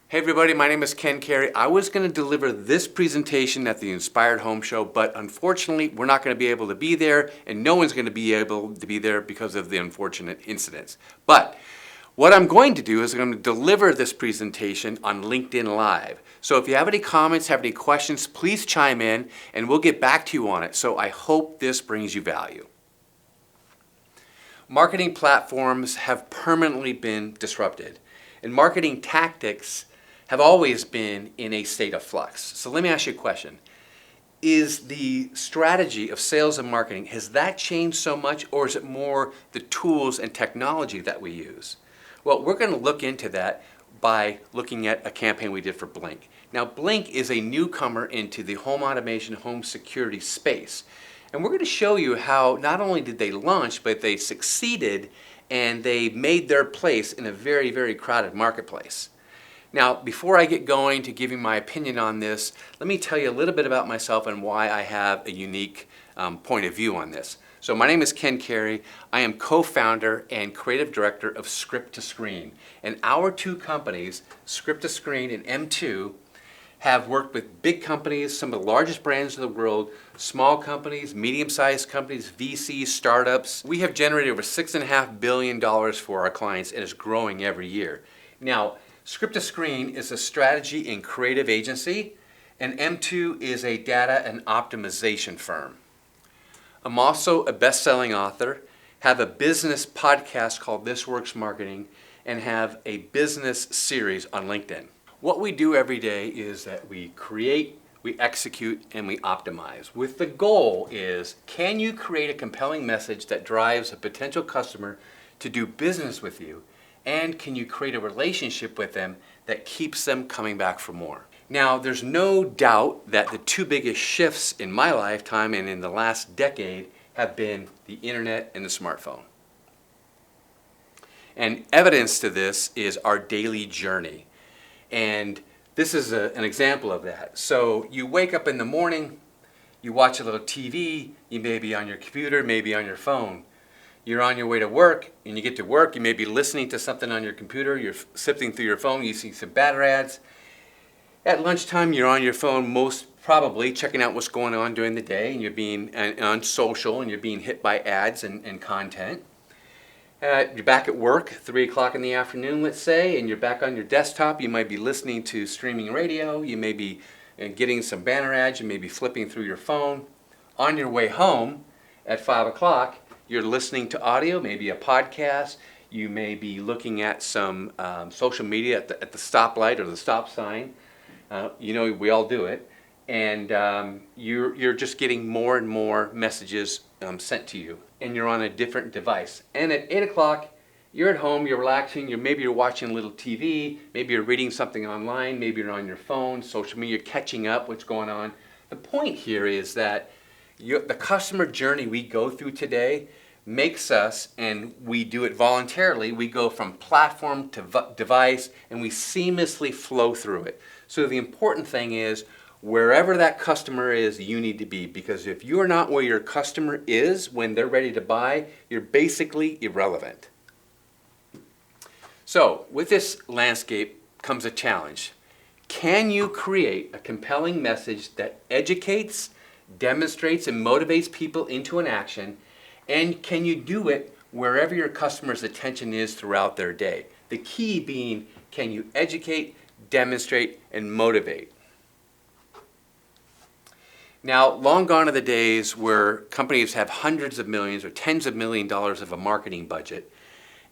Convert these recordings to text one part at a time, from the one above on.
Hey everybody, my name is Ken Carey. I was going to deliver this presentation at the Inspired Home Show, but unfortunately we're not going to be able to be there, and no one's going to be able to be there because of the unfortunate incidents. But what I'm going to do is I'm going to deliver this presentation on LinkedIn Live. So if you have any comments, have any questions, please chime in and we'll get back to you on it. So I hope this brings you value. Marketing platforms have permanently been disrupted, and marketing tactics have always been in a state of flux. So let me ask you a question. Is the strategy of sales and marketing, has that changed so much, or is it more the tools and technology that we use? Well, we're going to look into that by looking at a campaign we did for Blink. Now, Blink is a newcomer into the home automation, home security space. And we're going to show you how not only did they launch, but they succeeded and they made their place in a very, very crowded marketplace. Now, before I get going to giving my opinion on this, let me tell you a little bit about myself and why I have a unique point of view on this. So my name is Ken Carey. I am co-founder and creative director of Script to Screen. And our two companies, Script to Screen and M2, have worked with big companies, some of the largest brands in the world, small companies, medium-sized companies, VCs, startups. We have generated over $6.5 billion for our clients, and it's growing every year. Now, Script to Screen is a strategy and creative agency, and M2 is a data and optimization firm. I'm also a best-selling author, have a business podcast called This Works Marketing, and have a business series on LinkedIn. What we do every day is that we create, we execute, and we optimize. With the goal is, can you create a compelling message that drives a potential customer to do business with you? And can you create a relationship with them that keeps them coming back for more? Now, there's no doubt that the two biggest shifts in my lifetime and in the last decade have been the internet and the smartphone. And evidence to this is our daily journey. And this is an example of that. So you wake up in the morning, you watch a little TV, you may be on your computer, maybe on your phone. You're on your way to work, and you get to work, you may be listening to something on your computer, you're sifting through your phone, you see some banner ads. At lunchtime, you're on your phone, most probably checking out what's going on during the day, and you're being on social, and you're being hit by ads and content. You're back at work, 3 o'clock in the afternoon, let's say, and you're back on your desktop. You might be listening to streaming radio. You may be getting some banner ads. You may be flipping through your phone. On your way home at 5 o'clock, you're listening to audio, maybe a podcast. You may be looking at some social media at the stoplight or the stop sign. We all do it. And you're just getting more and more messages sent to you, and you're on a different device. And at 8 o'clock, you're at home, you're relaxing, maybe you're watching a little TV, maybe you're reading something online, maybe you're on your phone, social media, you're catching up what's going on. The point here is that the customer journey we go through today makes us, and we do it voluntarily, we go from platform to device, and we seamlessly flow through it. So the important thing is, wherever that customer is, you need to be, because if you're not where your customer is when they're ready to buy, you're basically irrelevant. So with this landscape comes a challenge. Can you create a compelling message that educates, demonstrates, and motivates people into an action, and can you do it wherever your customer's attention is throughout their day? The key being, can you educate, demonstrate, and motivate? Now, long gone are the days where companies have hundreds of millions or tens of millions of dollars of a marketing budget.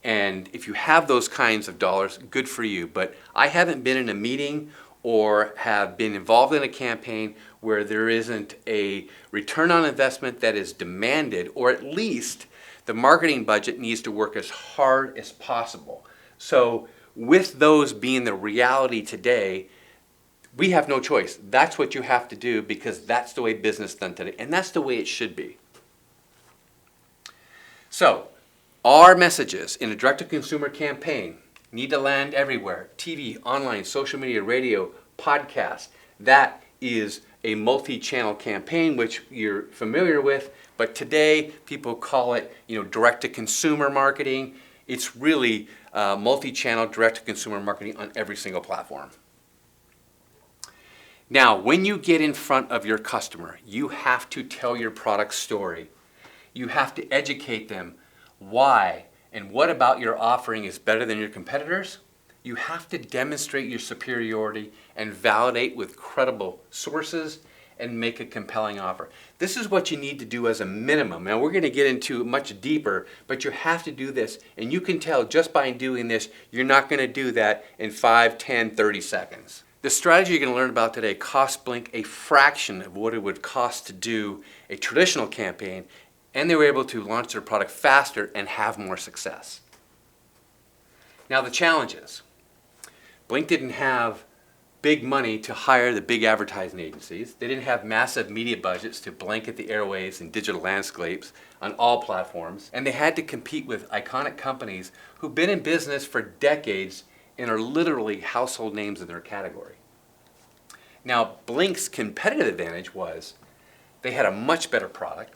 And if you have those kinds of dollars, good for you. But I haven't been in a meeting or have been involved in a campaign where there isn't a return on investment that is demanded, or at least the marketing budget needs to work as hard as possible. So with those being the reality today, we have no choice. That's what you have to do, because that's the way business is done today, and that's the way it should be. So, our messages in a direct-to-consumer campaign need to land everywhere. TV, online, social media, radio, podcast. That is a multi-channel campaign, which you're familiar with, but today people call it, direct-to-consumer marketing. It's really multi-channel direct-to-consumer marketing on every single platform. Now, when you get in front of your customer, you have to tell your product story. You have to educate them why and what about your offering is better than your competitors. You have to demonstrate your superiority and validate with credible sources and make a compelling offer. This is what you need to do as a minimum. Now, we're going to get into much deeper, but you have to do this. And you can tell just by doing this, you're not going to do that in 5, 10, 30 seconds. The strategy you're going to learn about today costs Blink a fraction of what it would cost to do a traditional campaign, and they were able to launch their product faster and have more success. Now, the challenge is, Blink didn't have big money to hire the big advertising agencies. They didn't have massive media budgets to blanket the airwaves and digital landscapes on all platforms. And they had to compete with iconic companies who've been in business for decades and are literally household names in their category. Now, Blink's competitive advantage was they had a much better product.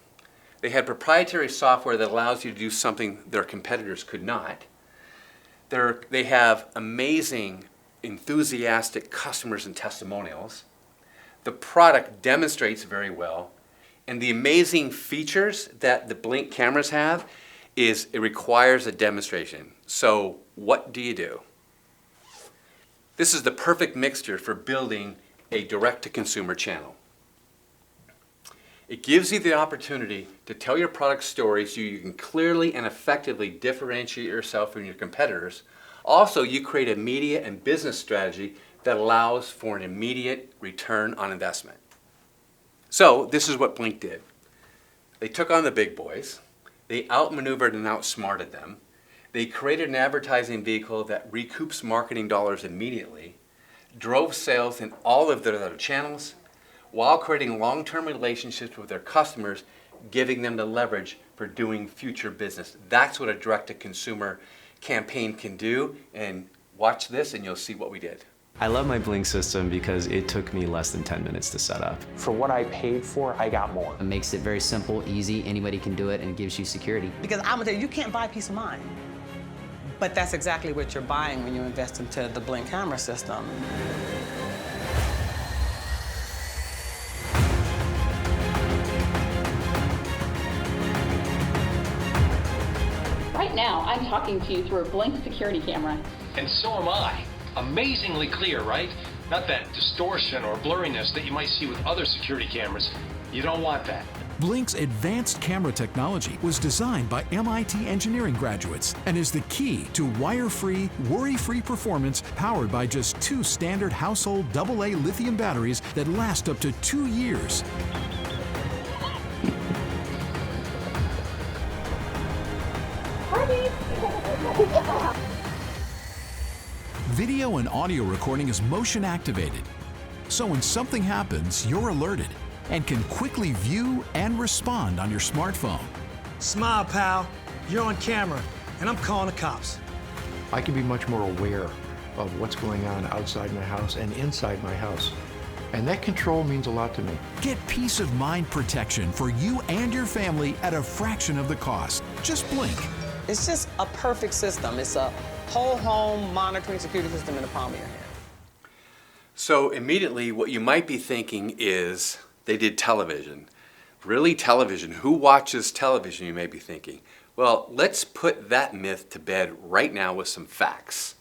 They had proprietary software that allows you to do something their competitors could not. They have amazing, enthusiastic customers and testimonials. The product demonstrates very well. And the amazing features that the Blink cameras have is it requires a demonstration. So what do you do? This is the perfect mixture for building a direct-to-consumer channel. It gives you the opportunity to tell your product story so you can clearly and effectively differentiate yourself from your competitors. Also, you create a media and business strategy that allows for an immediate return on investment. So, this is what Blink did. They took on the big boys. They outmaneuvered and outsmarted them. They created an advertising vehicle that recoups marketing dollars immediately, drove sales in all of their other channels, while creating long-term relationships with their customers, giving them the leverage for doing future business. That's what a direct-to-consumer campaign can do, and watch this and you'll see what we did. I love my Blink system because it took me less than 10 minutes to set up. For what I paid for, I got more. It makes it very simple, easy, anybody can do it, and it gives you security. Because I'm gonna tell you, you can't buy peace of mind. But that's exactly what you're buying when you invest into the Blink camera system. Right now, I'm talking to you through a Blink security camera. And so am I. Amazingly clear, right? Not that distortion or blurriness that you might see with other security cameras. You don't want that. Blink's advanced camera technology was designed by MIT engineering graduates and is the key to wire-free, worry-free performance powered by just 2 standard household AA lithium batteries that last up to 2 years. Video and audio recording is motion activated, so when something happens, you're alerted and can quickly view and respond on your smartphone. Smile, pal. You're on camera, and I'm calling the cops. I can be much more aware of what's going on outside my house and inside my house. And that control means a lot to me. Get peace of mind protection for you and your family at a fraction of the cost. Just Blink. It's just a perfect system. It's a whole home monitoring security system in the palm of your hand. So immediately what you might be thinking is they did television. Really, television? Who watches television, you may be thinking. Well, let's put that myth to bed right now with some facts.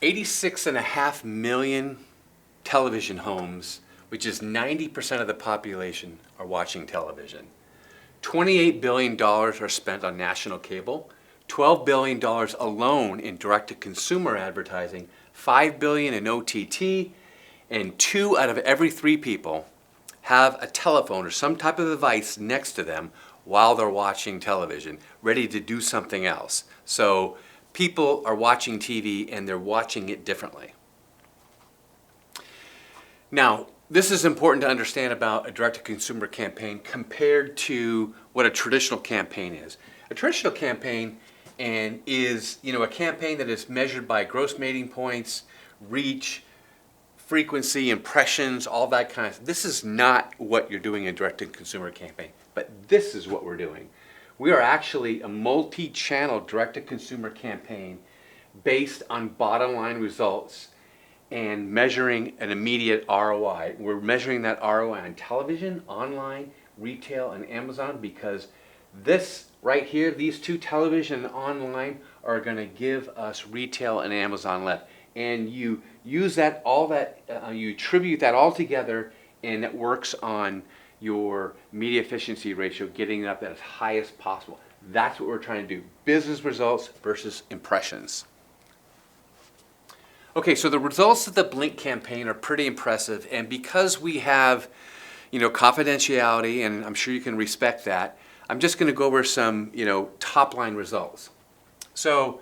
86.5 million television homes, which is 90% of the population, are watching television. $28 billion are spent on national cable, $12 billion alone in direct-to-consumer advertising, $5 billion in OTT, and 2 out of every 3 people have a telephone or some type of device next to them while they're watching television, ready to do something else. So people are watching TV and they're watching it differently. Now, this is important to understand about a direct-to-consumer campaign compared to what a traditional campaign is. A traditional campaign is a campaign that is measured by gross rating points, reach, frequency, impressions, all that kind of stuff. This is not what you're doing in a direct-to-consumer campaign, but this is what we're doing. We are actually a multi-channel direct-to-consumer campaign based on bottom line results and measuring an immediate ROI. We're measuring that ROI on television, online, retail, and Amazon, because this right here, these two, television and online, are going to give us retail and Amazon lift. And you use that, you attribute that all together, and it works on your media efficiency ratio, getting it up as high as possible. That's what we're trying to do. Business results versus impressions. Okay, so the results of the Blink campaign are pretty impressive, and because we have, confidentiality, and I'm sure you can respect that, I'm just going to go over some, top line results. So,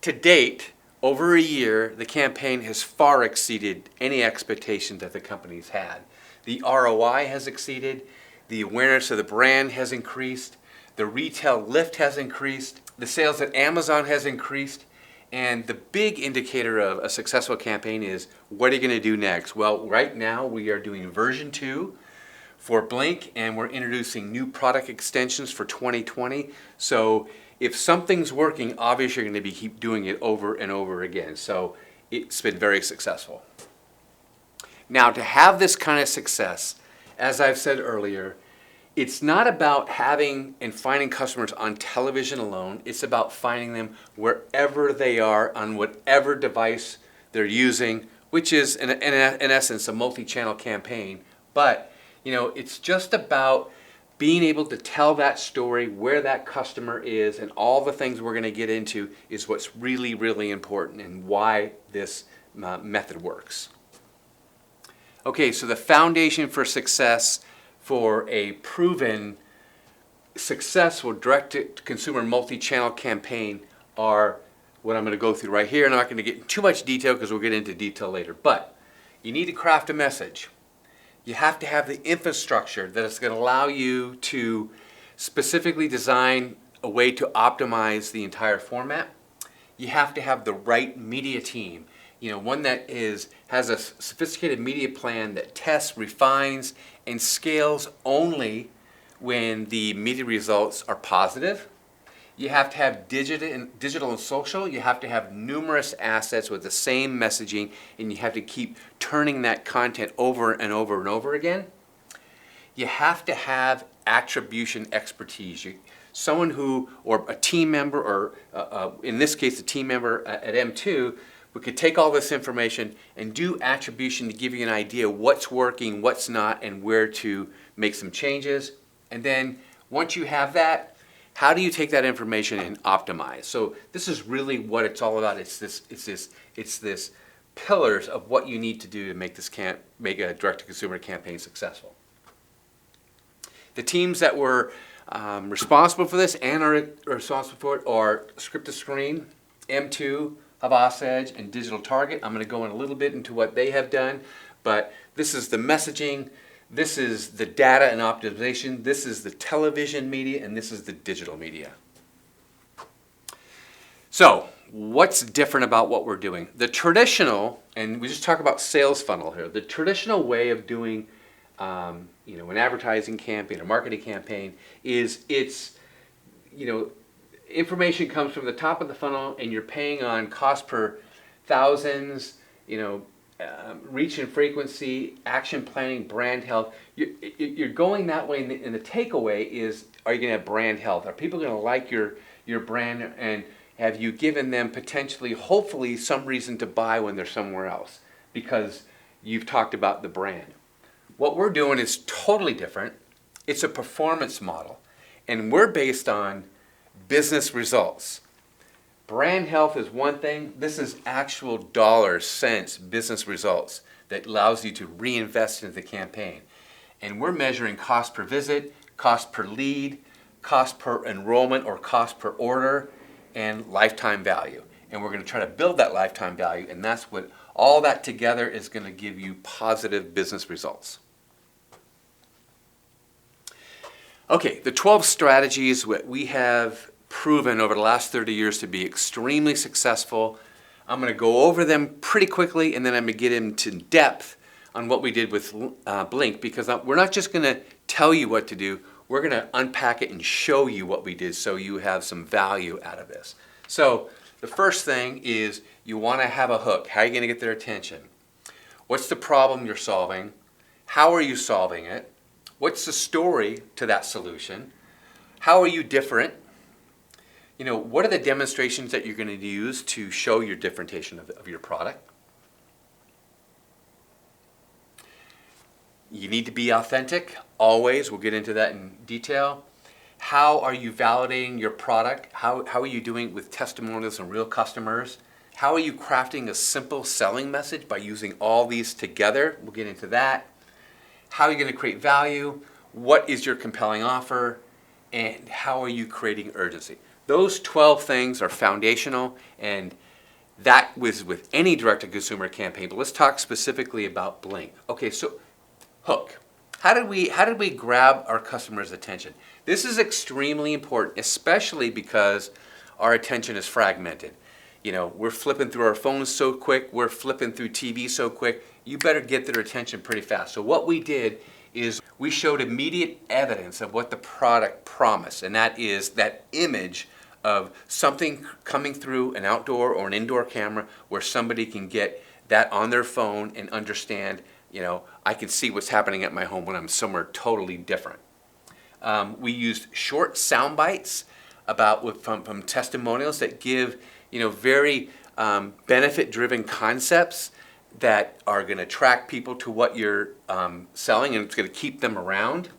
to date, over a year, the campaign has far exceeded any expectation that the company's had. The ROI has exceeded, the awareness of the brand has increased, the retail lift has increased, the sales at Amazon has increased, and the big indicator of a successful campaign is, what are you going to do next? Well, right now we are doing version 2 for Blink, and we're introducing new product extensions for 2020. So if something's working, obviously you're going to keep doing it over and over again. So it's been very successful. Now, to have this kind of success, as I've said earlier, it's not about having and finding customers on television alone. It's about finding them wherever they are, on whatever device they're using, which is, in essence, a multi-channel campaign. But, it's just about being able to tell that story, where that customer is, and all the things we're going to get into is what's really, really important and why this method works. Okay, so the foundation for success for a proven successful direct-to-consumer multi-channel campaign are what I'm going to go through right here. And I'm not going to get into too much detail because we'll get into detail later. But you need to craft a message. You have to have the infrastructure that is going to allow you to specifically design a way to optimize the entire format. You have to have the right media team. One that has a sophisticated media plan that tests, refines, and scales only when the media results are positive. You have to have digital and social. You have to have numerous assets with the same messaging, and you have to keep turning that content over and over and over again. You have to have attribution expertise. Someone who, or a team member, or in this case, a team member at M2, we could take all this information and do attribution to give you an idea what's working, what's not, and where to make some changes. And then once you have that, how do you take that information and optimize? So this is really what it's all about. It's this pillars of what you need to do to make a direct-to-consumer campaign successful. The teams that were responsible for this and are responsible for it are Script-to-Screen, M2, Housewares, and Digital Target. I'm going to go in a little bit into what they have done, but this is the messaging, this is the data and optimization, this is the television media, and this is the digital media. So, what's different about what we're doing? The traditional, and we just talk about sales funnel here, the traditional way of doing an advertising campaign, a marketing campaign, is information comes from the top of the funnel, and you're paying on cost per thousands, reach and frequency, action planning, brand health. You're going that way, and the takeaway is, are you going to have brand health? Are people going to like your brand, and have you given them potentially, hopefully, some reason to buy when they're somewhere else because you've talked about the brand? What we're doing is totally different. It's a performance model, and we're based on business results. Brand health is one thing. This is actual dollars, cents, business results that allows you to reinvest into the campaign. And we're measuring cost per visit, cost per lead, cost per enrollment or cost per order, and lifetime value. And we're going to try to build that lifetime value, and that's what all that together is going to give you positive business results. Okay, the 12 strategies that we have proven over the last 30 years to be extremely successful. I'm going to go over them pretty quickly, and then I'm going to get into depth on what we did with Blink, because we're not just going to tell you what to do, we're going to unpack it and show you what we did so you have some value out of this. So The first thing is you want to have a hook. How are you going to get their attention? What's the problem you're solving? How are you solving it? What's the story to that solution? How are you different? You know, what are the demonstrations that you're going to use to show your differentiation of your product? You need to be authentic, always. We'll get into that in detail. How are you validating your product? How are you doing with testimonials and real customers? How are you crafting a simple selling message by using all these together? We'll get into that. How are you going to create value? What is your compelling offer? And how are you creating urgency? Those 12 things are foundational, and that was with any direct-to-consumer campaign. But let's talk specifically about Blink. Okay, so hook. How did we grab our customers' attention? This is extremely important, especially because our attention is fragmented. You know, we're flipping through our phones so quick, we're flipping through TV so quick. You better get their attention pretty fast. So what we did is we showed immediate evidence of what the product promised, and that is that image of something coming through an outdoor or an indoor camera where somebody can get that on their phone and understand, you know, I can see what's happening at my home when I'm somewhere totally different. We used short sound bites from testimonials that give, you know, very benefit-driven concepts that are going to attract people to what you're selling, and it's going to keep them around.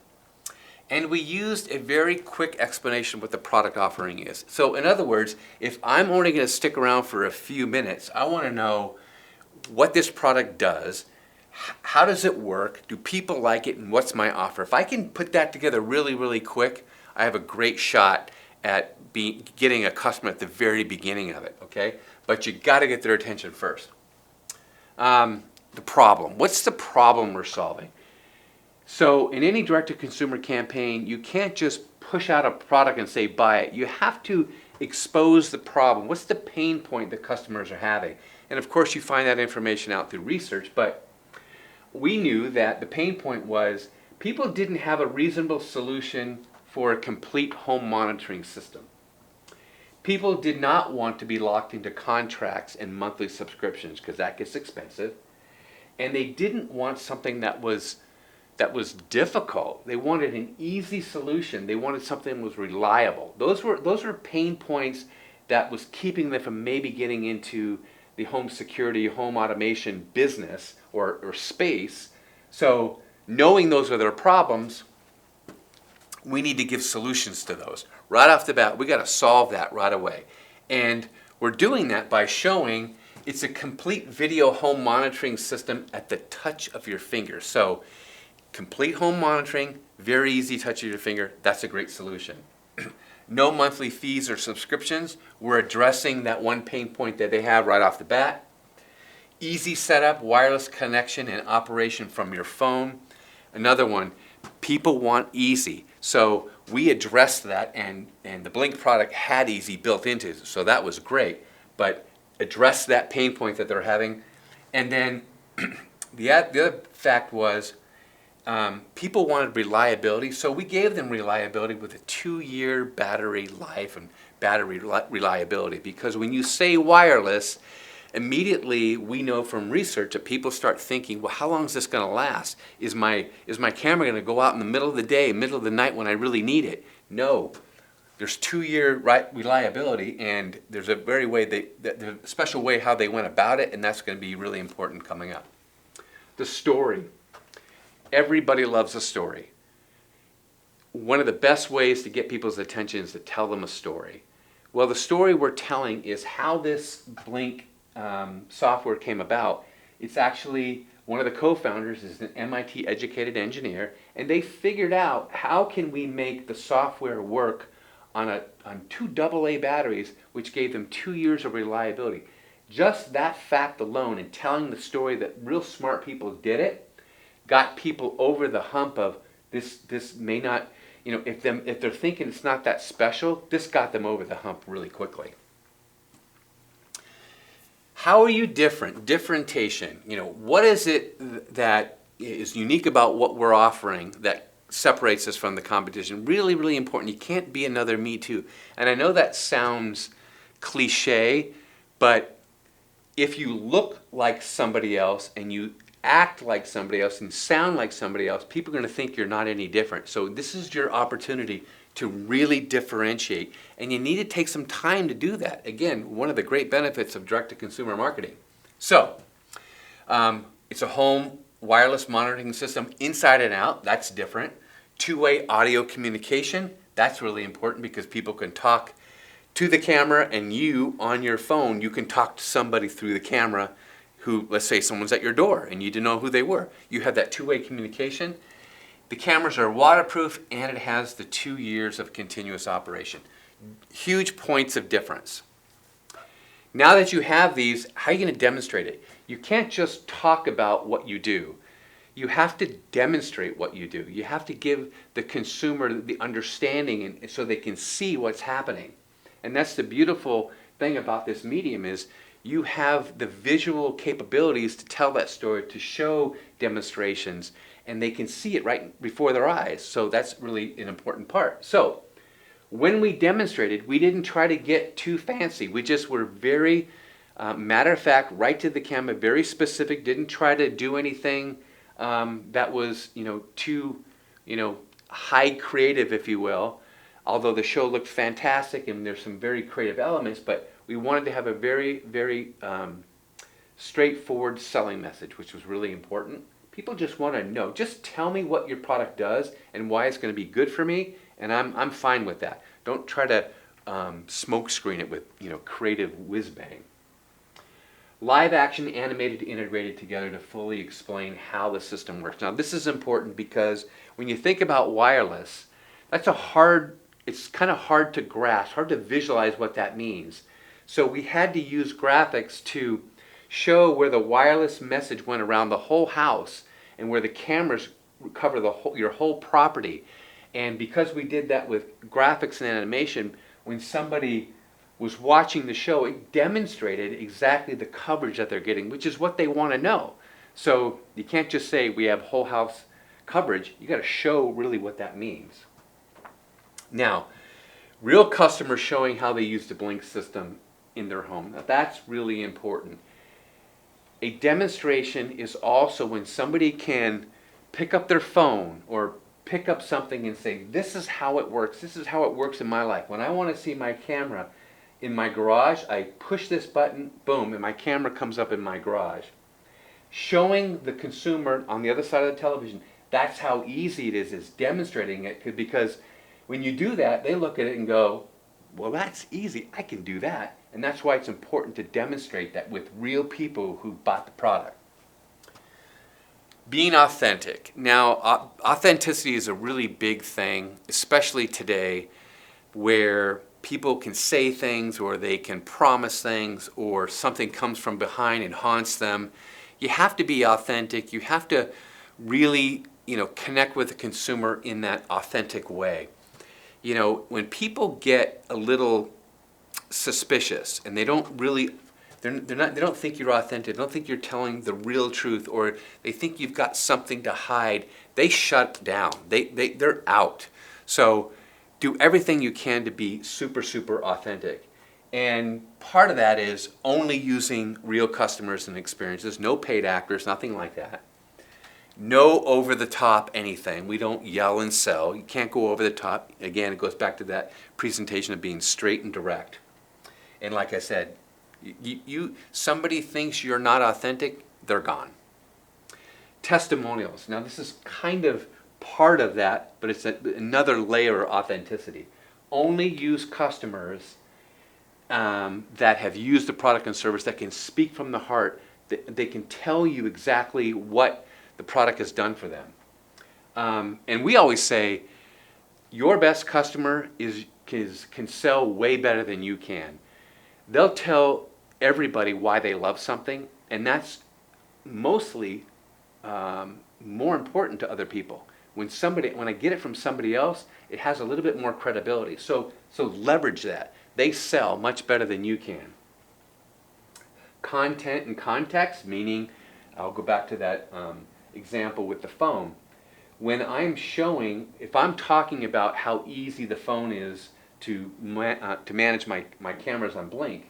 And we used a very quick explanation of what the product offering is. So in other words, if I'm only going to stick around for a few minutes, I want to know what this product does, how does it work, do people like it, and what's my offer. If I can put that together really, really quick, I have a great shot at getting a customer at the very beginning of it, okay? But you got to get their attention first. The problem. What's the problem we're solving? So in any direct-to-consumer campaign, you can't just push out a product and say buy it. You have to expose the problem. What's the pain point that customers are having? And of course you find that information out through research, but we knew that the pain point was people didn't have a reasonable solution for a complete home monitoring system. People did not want to be locked into contracts and monthly subscriptions because that gets expensive. And they didn't want something that was difficult. They wanted an easy solution. They wanted something that was reliable. Those were pain points that was keeping them from maybe getting into the home security, home automation business or space. So knowing those are their problems, we need to give solutions to those. Right off the bat, we got to solve that right away. And we're doing that by showing it's a complete video home monitoring system at the touch of your finger. So complete home monitoring, very easy touch of your finger, that's a great solution. No monthly fees or subscriptions. We're addressing that one pain point that they have right off the bat. Easy setup, wireless connection and operation from your phone. Another one, people want easy. So we addressed that, and the Blink product had easy built into it, so that was great. But address that pain point that they're having. And then the other fact was people wanted reliability, so we gave them reliability with a 2-year battery life and battery reliability. Because when you say wireless, immediately we know from research that people start thinking, well, how long is this going to last? Is my camera going to go out in the middle of the day, middle of the night when I really need it? No. There's 2-year reliability, and there's a special way how they went about it, and that's going to be really important coming up. The story. Everybody loves a story. One of the best ways to get people's attention is to tell them a story. Well, the story we're telling is how this Blink software came about. It's actually one of the co-founders is an MIT educated engineer, and they figured out how can we make the software work on 2 AA batteries, which gave them 2 years of reliability. Just that fact alone and telling the story that real smart people did it got people over the hump of this may not, you know, if they're thinking it's not that special, this got them over the hump really quickly. How are you different? Differentiation. You know, what is it that is unique about what we're offering that separates us from the competition? Really, really important. You can't be another Me Too. And I know that sounds cliche, but if you look like somebody else and you act like somebody else and sound like somebody else, people are going to think you're not any different. So this is your opportunity to really differentiate, and you need to take some time to do that. Again, one of the great benefits of direct-to-consumer marketing. So, it's a home wireless monitoring system inside and out. That's different. Two-way audio communication. That's really important because people can talk to the camera, and you, on your phone, you can talk to somebody through the camera who, let's say someone's at your door and you didn't know who they were. You have that two-way communication. The cameras are waterproof, and it has the 2 years of continuous operation. Huge points of difference. Now that you have these, how are you going to demonstrate it? You can't just talk about what you do. You have to demonstrate what you do. You have to give the consumer the understanding and so they can see what's happening. And that's the beautiful thing about this medium is you have the visual capabilities to tell that story, to show demonstrations, and they can see it right before their eyes. So that's really an important part. So when we demonstrated, we didn't try to get too fancy. We just were very matter of fact, right to the camera, very specific, didn't try to do anything that was, too, high creative, if you will. Although the show looked fantastic and there's some very creative elements, but we wanted to have a very, very straightforward selling message, which was really important. People just want to know. Just tell me what your product does and why it's going to be good for me, and I'm fine with that. Don't try to smoke screen it with creative whiz bang. Live action, animated, integrated together to fully explain how the system works. Now this is important because when you think about wireless, it's kind of hard to grasp, hard to visualize what that means. So we had to use graphics to show where the wireless message went around the whole house and where the cameras cover your whole property. And because we did that with graphics and animation, when somebody was watching the show, it demonstrated exactly the coverage that they're getting, which is what they want to know. So you can't just say we have whole house coverage. You got to show really what that means. Now, real customers showing how they use the Blink system in their home. Now that's really important. A demonstration is also when somebody can pick up their phone or pick up something and say, this is how it works. This is how it works in my life. When I want to see my camera in my garage, I push this button, boom, and my camera comes up in my garage. Showing the consumer on the other side of the television, that's how easy it is demonstrating it, because when you do that, they look at it and go, well, that's easy, I can do that. And that's why it's important to demonstrate that with real people who bought the product. Being authentic. Now, authenticity is a really big thing, especially today, where people can say things or they can promise things or something comes from behind and haunts them. You have to be authentic. You have to really, connect with the consumer in that authentic way. When people get a little suspicious and they don't think you're authentic, they don't think you're telling the real truth, or they think you've got something to hide, they shut down. They're out. So do everything you can to be super, super authentic. And part of that is only using real customers and experiences, no paid actors, nothing like that. No over-the-top anything. We don't yell and sell. You can't go over the top. Again, it goes back to that presentation of being straight and direct. And like I said, somebody thinks you're not authentic, they're gone. Testimonials. Now this is kind of part of that, but it's another layer of authenticity. Only use customers that have used the product and service, that can speak from the heart, that they can tell you exactly what the product has done for them. And we always say, your best customer can sell way better than you can. They'll tell everybody why they love something, and that's mostly more important to other people. When I get it from somebody else, it has a little bit more credibility. So leverage that. They sell much better than you can. Content and context, meaning, I'll go back to that example with the phone. When I'm showing, if I'm talking about how easy the phone is to manage my cameras on Blink,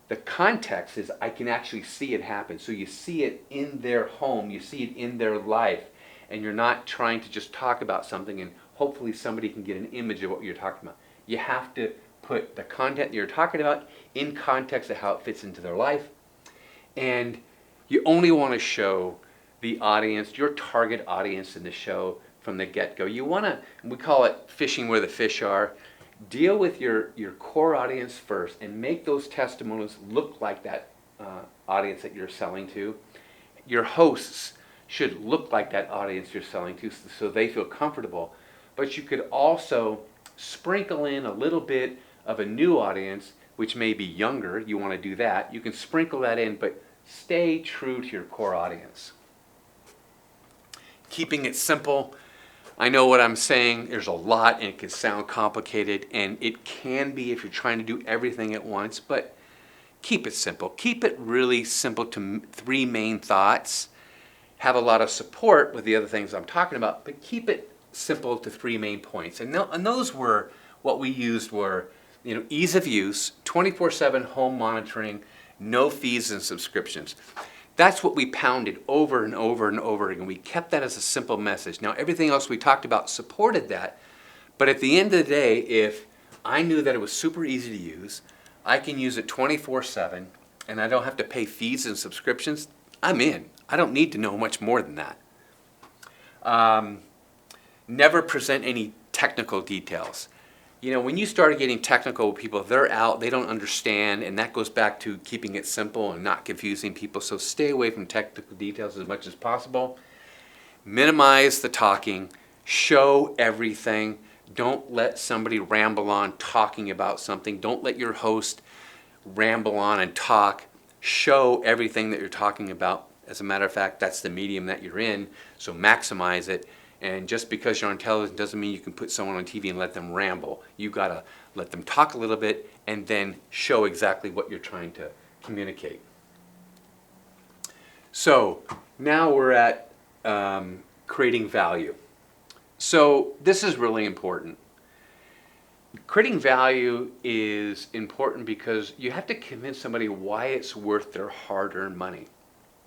the context is I can actually see it happen. So you see it in their home, you see it in their life, and you're not trying to just talk about something and hopefully somebody can get an image of what you're talking about. You have to put the content that you're talking about in context of how it fits into their life. And you only want to show the audience, your target audience in the show from the get-go. You want to, we call it fishing where the fish are. Deal with your core audience first and make those testimonials look like that audience that you're selling to. Your hosts should look like that audience you're selling to so they feel comfortable. But you could also sprinkle in a little bit of a new audience, which may be younger. You want to do that. You can sprinkle that in, but stay true to your core audience. Keeping it simple. I know what I'm saying. There's a lot and it can sound complicated, and it can be if you're trying to do everything at once, but keep it simple. Keep it really simple to 3 main thoughts. Have a lot of support with the other things I'm talking about, but keep it simple to 3 main points. And those were, what we used were, ease of use, 24/7 home monitoring, no fees and subscriptions. That's what we pounded over and over and over again. We kept that as a simple message. Now, everything else we talked about supported that, but at the end of the day, if I knew that it was super easy to use, I can use it 24/7, and I don't have to pay fees and subscriptions, I'm in. I don't need to know much more than that. Never present any technical details. When you start getting technical with people, they're out, they don't understand, and that goes back to keeping it simple and not confusing people. So stay away from technical details as much as possible. Minimize the talking. Show everything. Don't let somebody ramble on talking about something. Don't let your host ramble on and talk. Show everything that you're talking about. As a matter of fact, that's the medium that you're in, so maximize it. And just because you're on television doesn't mean you can put someone on TV and let them ramble. You gotta let them talk a little bit and then show exactly what you're trying to communicate. So now we're at creating value. So this is really important. Creating value is important because you have to convince somebody why it's worth their hard-earned money.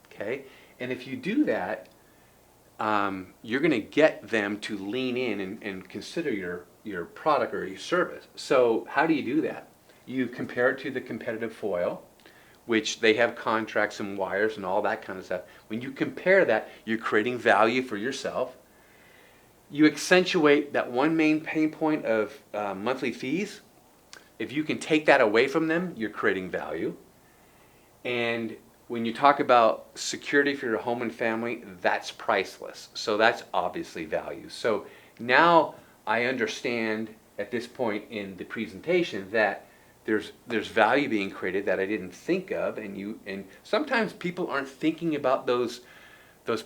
Okay? And if you do that, you're going to get them to lean in and consider your product or your service. So how do you do that? You compare it to the competitive foil, which they have contracts and wires and all that kind of stuff. When you compare that, you're creating value for yourself. You accentuate that one main pain point of monthly fees. If you can take that away from them, you're creating value. And when you talk about security for your home and family, that's priceless. So that's obviously value. So now I understand at this point in the presentation that there's value being created that I didn't think of, and sometimes people aren't thinking about those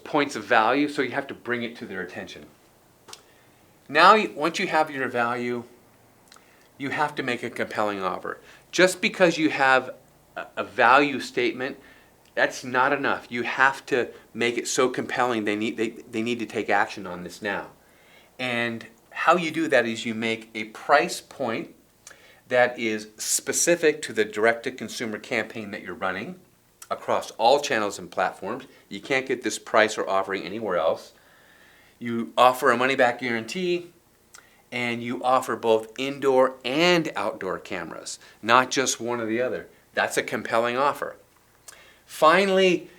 points of value, so you have to bring it to their attention. Now, once you have your value, you have to make a compelling offer. Just because you have a value statement, that's not enough. You have to make it so compelling they need to take action on this now. And how you do that is you make a price point that is specific to the direct-to-consumer campaign that you're running across all channels and platforms. You can't get this price or offering anywhere else. You offer a money-back guarantee, and you offer both indoor and outdoor cameras, not just one or the other. That's a compelling offer. Finally,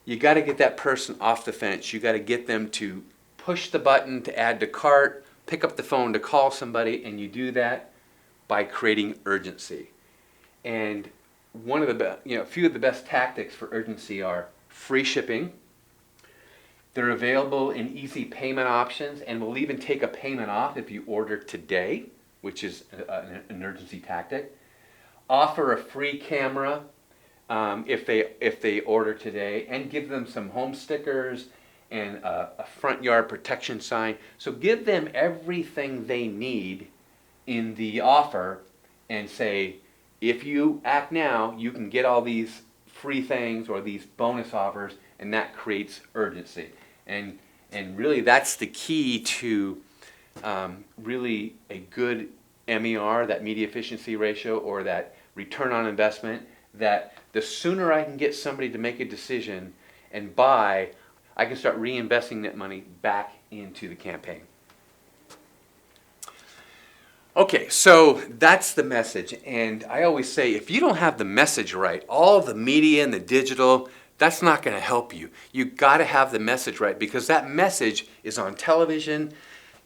you got to get that person off the fence. You got to get them to push the button to add to cart, pick up the phone to call somebody, and you do that by creating urgency. And one of the a few of the best tactics for urgency are free shipping. They're available in easy payment options, and we'll even take a payment off if you order today, which is an urgency tactic. Offer a free camera if they order today, and give them some home stickers and a front yard protection sign. So give them everything they need in the offer and say, if you act now, you can get all these free things or these bonus offers, and that creates urgency. And really that's the key to really a good MER, that media efficiency ratio, or that return on investment, that the sooner I can get somebody to make a decision and buy, I can start reinvesting that money back into the campaign. Okay, so that's the message. And I always say, if you don't have the message right, all the media and the digital, that's not going to help you. You got to have the message right, because that message is on television,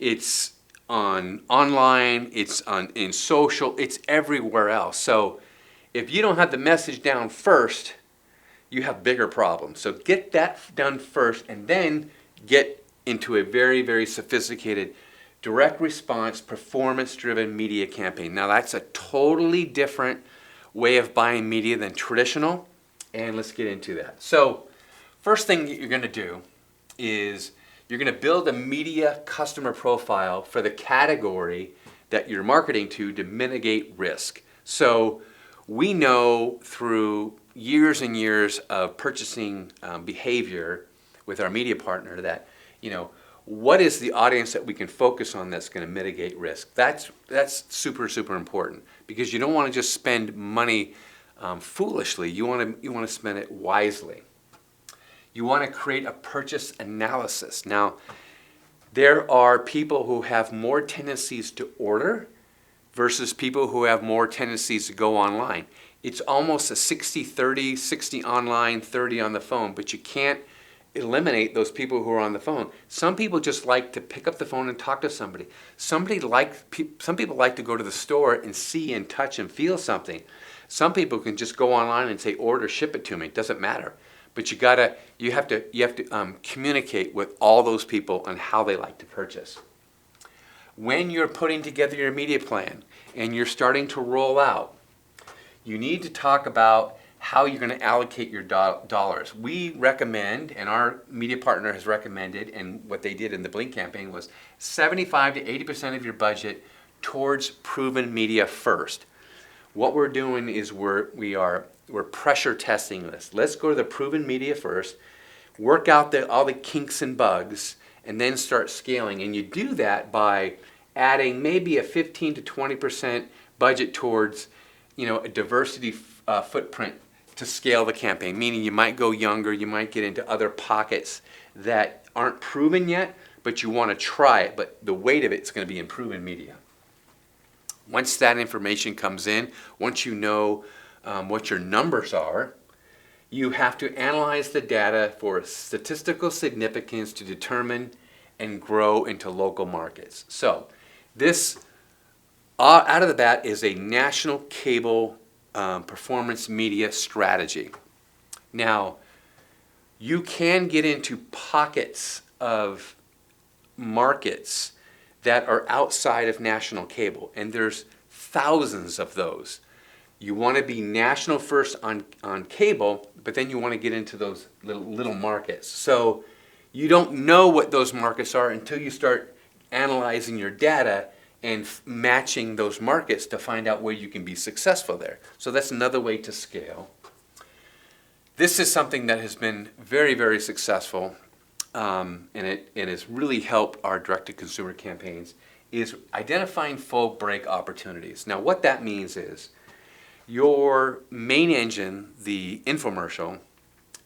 it's on online, it's in social, it's everywhere else. So if you don't have the message down first, you have bigger problems. So get that done first, and then get into a very, very sophisticated direct response, performance-driven media campaign. Now that's a totally different way of buying media than traditional, and let's get into that. So first thing that you're going to do is you're going to build a media customer profile for the category that you're marketing to mitigate risk. So we know through years and years of purchasing behavior with our media partner that, what is the audience that we can focus on that's going to mitigate risk? That's super, super important, because you don't want to just spend money foolishly. You want to spend it wisely. You want to create a purchase analysis. Now, there are people who have more tendencies to order versus people who have more tendencies to go online. It's almost a 60-30, 60 online, 30 on the phone, but you can't eliminate those people who are on the phone. Some people just like to pick up the phone and talk to somebody. Some people like to go to the store and see and touch and feel something. Some people can just go online and say, order, ship it to me. It doesn't matter. But you have to communicate with all those people on how they like to purchase. When you're putting together your media plan and you're starting to roll out, you need to talk about how you're going to allocate your dollars. We recommend, and our media partner has recommended, and what they did in the Blink campaign was 75 to 80% of your budget towards proven media first. What we're doing is we're pressure testing this. Let's go to the proven media first, work out all the kinks and bugs, and then start scaling. And you do that by adding maybe a 15 to 20% budget towards, a diversity footprint to scale the campaign, meaning you might go younger, you might get into other pockets that aren't proven yet, but you want to try it, but the weight of it's going to be in proven media. Once that information comes in, once you know what your numbers are, you have to analyze the data for statistical significance to determine and grow into local markets. So this, out of the bat, is a national cable performance media strategy. Now, you can get into pockets of markets that are outside of national cable, and there's thousands of those. You want to be national first on cable, but then you want to get into those little markets. So you don't know what those markets are until you start analyzing your data and matching those markets to find out where you can be successful there. So that's another way to scale. This is something that has been very, very successful, and it has really helped our direct-to-consumer campaigns, is identifying full break opportunities. Now what that means is your main engine, the infomercial,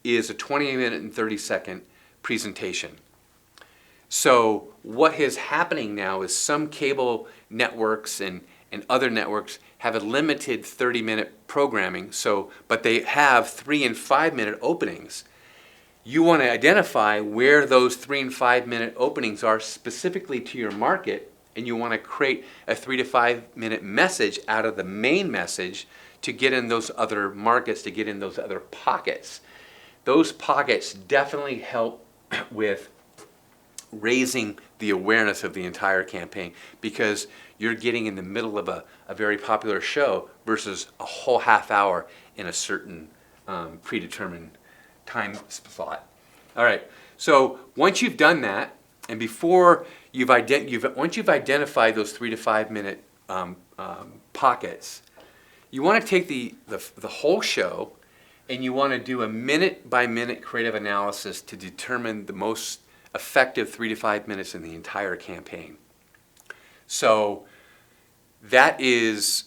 is a 20-minute and 30-second presentation. So what is happening now is some cable networks and other networks have a limited 30-minute programming, but they have 3 and 5 minute openings. You want to identify where those 3 and 5 minute openings are specifically to your market, and you want to create a 3 to 5 minute message out of the main message to get in those other markets, to get in those other pockets. Those pockets definitely help with raising the awareness of the entire campaign, because you're getting in the middle of a very popular show versus a whole half hour in a certain predetermined time slot. All right, so once you've done that, and before once you've identified those 3 to 5 minute pockets, you want to take the whole show and you want to do a minute by minute creative analysis to determine the most effective 3 to 5 minutes in the entire campaign. So That is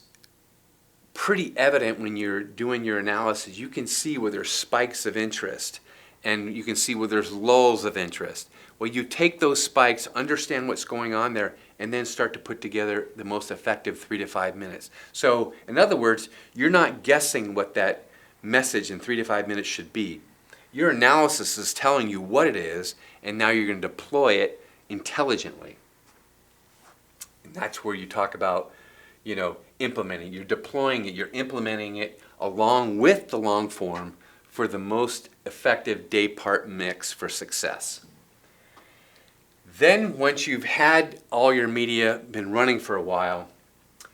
pretty evident when you're doing your analysis. You can see where there's spikes of interest and you can see where there's lulls of interest. Well, you take those spikes, understand what's going on there, and then start to put together the most effective 3 to 5 minutes. So, in other words, you're not guessing what that message in 3 to 5 minutes should be. Your analysis is telling you what it is, and now you're going to deploy it intelligently. And that's where you talk about, implementing. You're deploying it, you're implementing it along with the long form for the most effective day part mix for success. Then once you've had all your media been running for a while,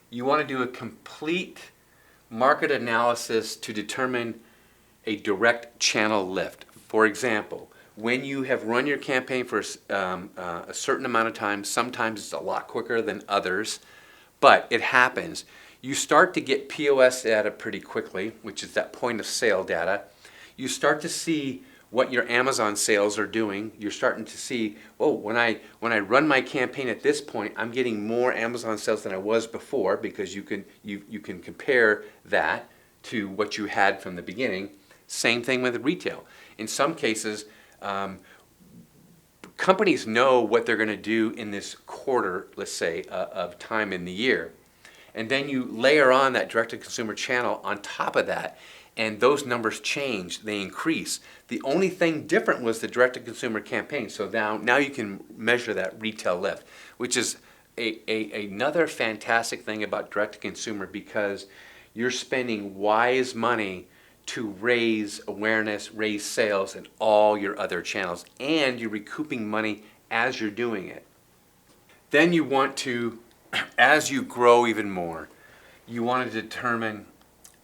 you want to do a complete market analysis to determine a direct channel lift. For example, when you have run your campaign for a certain amount of time, sometimes it's a lot quicker than others, but it happens. You start to get POS data pretty quickly, which is that point of sale data. You start to see what your Amazon sales are doing. You're starting to see, oh, when I run my campaign at this point, I'm getting more Amazon sales than I was before, because you can compare that to what you had from the beginning. Same thing with retail. In some cases, companies know what they're going to do in this quarter, let's say, of time in the year. And then you layer on that direct-to-consumer channel on top of that, and those numbers change, they increase. The only thing different was the direct-to-consumer campaign. So now you can measure that retail lift, which is another fantastic thing about direct-to-consumer, because you're spending wise money to raise awareness, raise sales in all your other channels, and you're recouping money as you're doing it. Then you want to, as you grow even more, you want to determine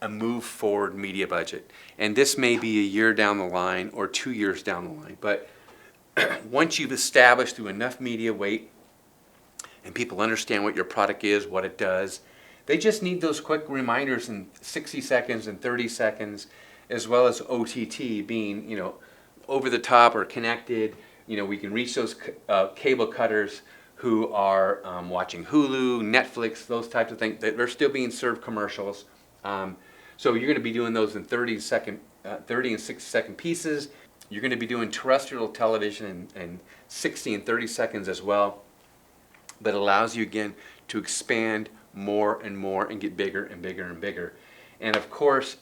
a move forward media budget. And this may be a year down the line or 2 years down the line, but once you've established through enough media weight and people understand what your product is, what it does, they just need those quick reminders in 60 seconds and 30 seconds, as well as OTT being, over the top or connected. We can reach those cable cutters who are watching Hulu, Netflix, those types of things. They're still being served commercials. So you're going to be doing those in 30 and 60-second pieces. You're going to be doing terrestrial television in 60 and 30 seconds as well. But it allows you, again, to expand more and more and get bigger and bigger and bigger. And of course,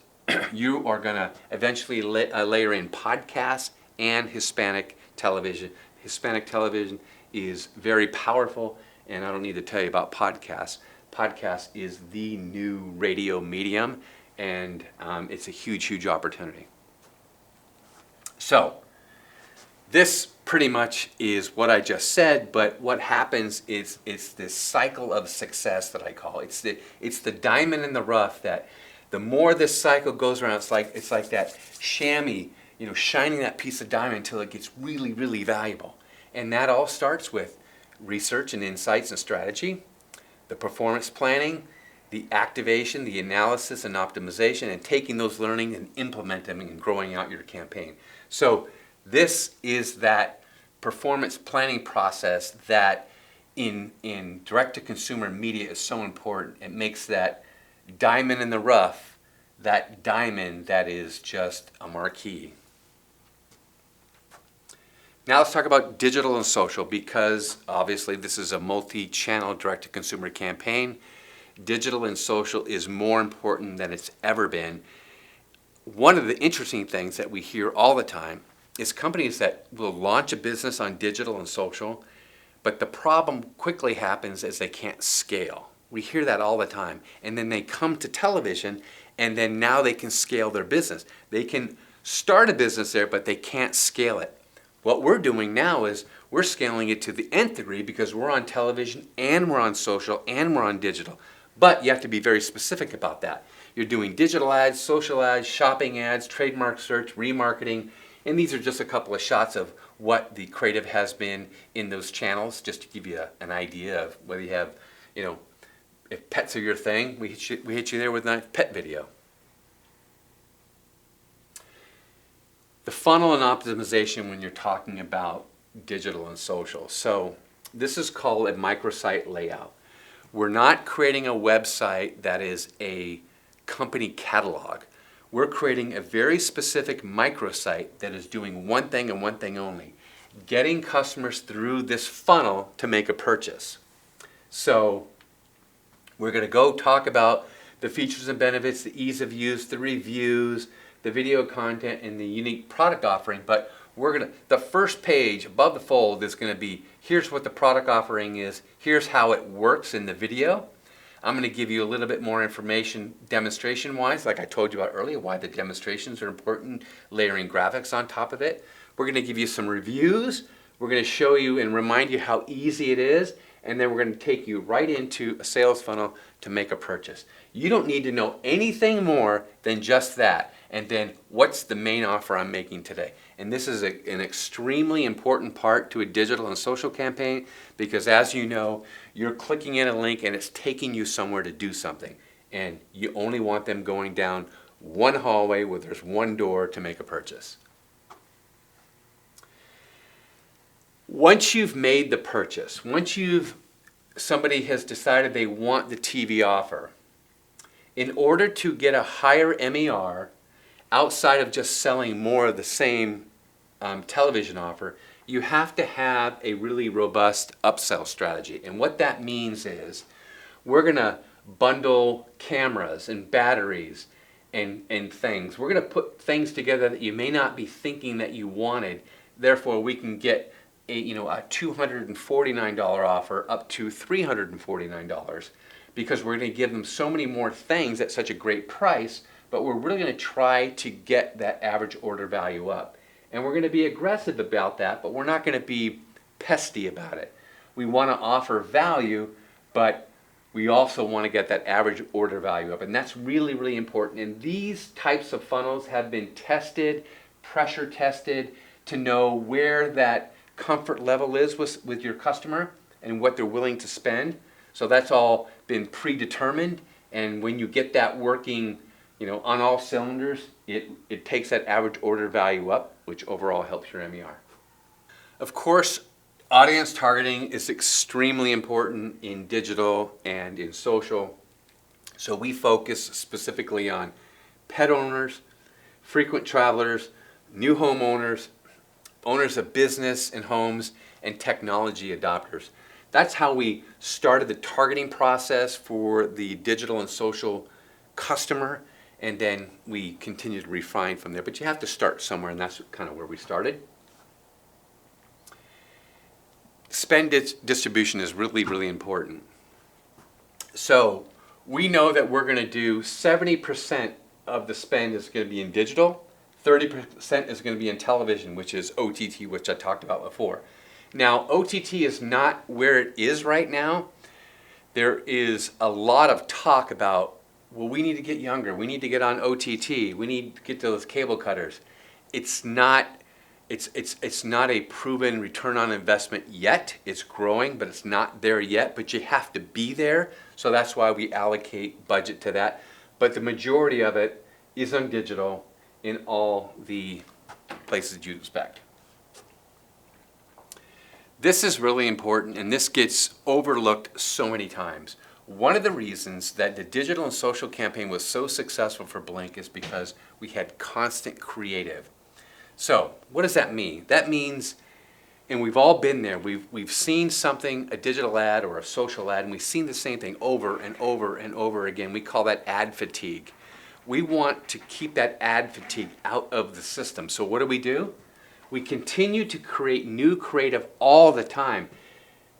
you are going to eventually layer in podcasts and Hispanic television. Hispanic television is very powerful, and I don't need to tell you about podcasts. Podcast is the new radio medium, and it's a huge, huge opportunity. So, this pretty much is what I just said, but what happens is it's this cycle of success that I call. It's the diamond in the rough that the more this cycle goes around, it's like that chamois, shining that piece of diamond until it gets really, really valuable. And that all starts with research and insights and strategy, the performance planning, the activation, the analysis and optimization, and taking those learnings and implementing them and growing out your campaign. So this is that performance planning process that in direct-to-consumer media is so important. It makes that diamond in the rough, that diamond that is just a marquee. Now let's talk about digital and social, because obviously this is a multi-channel direct-to-consumer campaign. Digital and social is more important than it's ever been. One of the interesting things that we hear all the time is companies that will launch a business on digital and social, but the problem quickly happens is they can't scale. We hear that all the time. And then they come to television, and then now they can scale their business. They can start a business there, but they can't scale it. What we're doing now is we're scaling it to the nth degree, because we're on television and we're on social and we're on digital. But you have to be very specific about that. You're doing digital ads, social ads, shopping ads, trademark search, remarketing, and these are just a couple of shots of what the creative has been in those channels, just to give you an idea of whether you have, if pets are your thing, we hit you there with a pet video. The funnel and optimization when you're talking about digital and social. So this is called a microsite layout. We're not creating a website that is a company catalog. We're creating a very specific microsite that is doing one thing and one thing only, getting customers through this funnel to make a purchase. So we're going to go talk about the features and benefits, the ease of use, the reviews, the video content, and the unique product offering. But the first page above the fold is going to be, here's what the product offering is, here's how it works in the video. I'm going to give you a little bit more information demonstration-wise, like I told you about earlier, why the demonstrations are important, layering graphics on top of it. We're going to give you some reviews. We're going to show you and remind you how easy it is, and then we're going to take you right into a sales funnel to make a purchase. You don't need to know anything more than just that. And then what's the main offer I'm making today? And this is an extremely important part to a digital and social campaign, because as you know, you're clicking in a link and it's taking you somewhere to do something. And you only want them going down one hallway where there's one door to make a purchase. Once you've made the purchase, once somebody has decided they want the TV offer, in order to get a higher MER, outside of just selling more of the same television offer, you have to have a really robust upsell strategy. And what that means is we're going to bundle cameras and batteries and things. We're going to put things together that you may not be thinking that you wanted. Therefore, we can get a $249 offer up to $349, because we're going to give them so many more things at such a great price, but we're really going to try to get that average order value up. And we're going to be aggressive about that, but we're not going to be pesty about it. We want to offer value, but we also want to get that average order value up. And that's really, really important. And these types of funnels have been tested, pressure tested, to know where that comfort level is with your customer and what they're willing to spend. So that's all been predetermined. And when you get that working, on all cylinders, it takes that average order value up, which overall helps your MER. Of course, audience targeting is extremely important in digital and in social. So we focus specifically on pet owners, frequent travelers, new homeowners, owners of business and homes, and technology adopters. That's how we started the targeting process for the digital and social customer. And then we continue to refine from there. But you have to start somewhere, and that's kind of where we started. Spend distribution is really, really important. So we know that we're going to do 70% of the spend is going to be in digital, 30% is going to be in television, which is OTT, which I talked about before. Now, OTT is not where it is right now. There is a lot of talk about, well, we need to get younger. We need to get on OTT. We need to get to those cable cutters. It's not a proven return on investment yet. It's growing, but it's not there yet. But you have to be there. So that's why we allocate budget to that. But the majority of it is on digital in all the places you'd expect. This is really important, and this gets overlooked so many times. One of the reasons that the digital and social campaign was so successful for Blink is because we had constant creative. So what does that mean? That means, and we've all been there, we've seen something, a digital ad or a social ad, and we've seen the same thing over and over and over again. We call that ad fatigue. We want to keep that ad fatigue out of the system. So what do? We continue to create new creative all the time.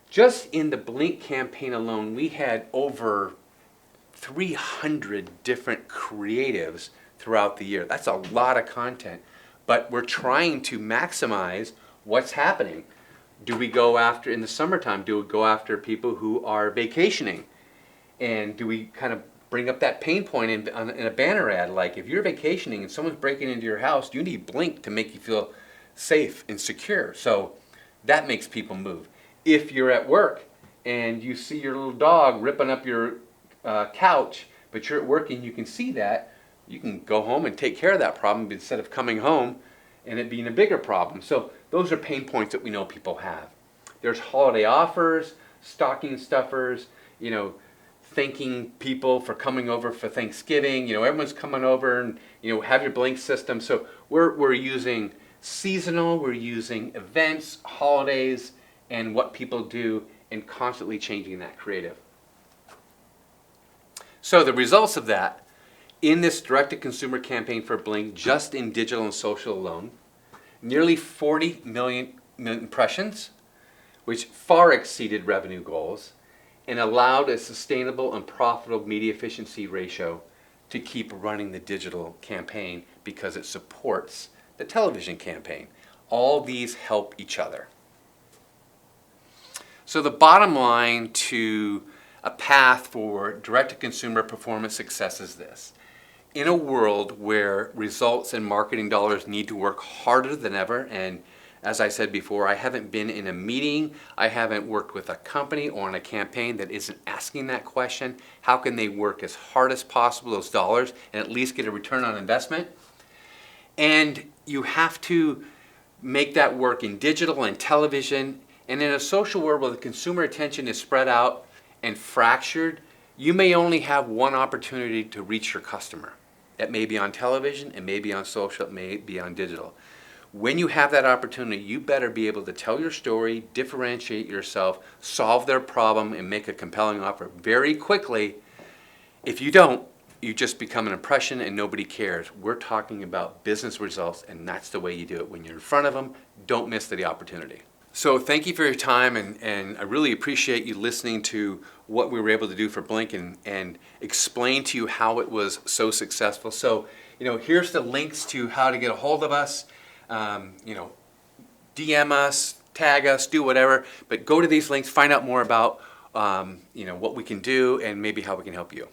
Just in the Blink campaign alone, we had over 300 different creatives throughout the year. That's a lot of content, but we're trying to maximize what's happening. Do we go after, in the summertime, do we go after people who are vacationing? And do we kind of bring up that pain point in a banner ad, like if you're vacationing and someone's breaking into your house, you need Blink to make you feel safe and secure. So that makes people move. If you're at work and you see your little dog ripping up your couch, but you're at work and you can see that, you can go home and take care of that problem instead of coming home and it being a bigger problem. So those are pain points that we know people have. There's holiday offers, stocking stuffers, thanking people for coming over for Thanksgiving. You know, everyone's coming over and, you know, have your Blink system. So we're using seasonal, we're using events, holidays, and what people do, and constantly changing that creative. So the results of that, in this direct-to-consumer campaign for Blink, just in digital and social alone, nearly 40 million impressions, which far exceeded revenue goals, and allowed a sustainable and profitable media efficiency ratio to keep running the digital campaign because it supports the television campaign. All these help each other. So the bottom line to a path for direct-to-consumer performance success is this. In a world where results and marketing dollars need to work harder than ever, and as I said before, I haven't been in a meeting, I haven't worked with a company or on a campaign that isn't asking that question. How can they work as hard as possible, those dollars, and at least get a return on investment? And you have to make that work in digital and television. And in a social world where the consumer attention is spread out and fractured, you may only have one opportunity to reach your customer. It may be on television, it may be on social, it may be on digital. When you have that opportunity, you better be able to tell your story, differentiate yourself, solve their problem, and make a compelling offer very quickly. If you don't, you just become an impression and nobody cares. We're talking about business results, and that's the way you do it. When you're in front of them, don't miss the opportunity. So thank you for your time, and I really appreciate you listening to what we were able to do for Blink and explain to you how it was so successful. So, you know, here's the links to how to get a hold of us. You know, DM us, tag us, do whatever, but go to these links, find out more about, you know, what we can do and maybe how we can help you.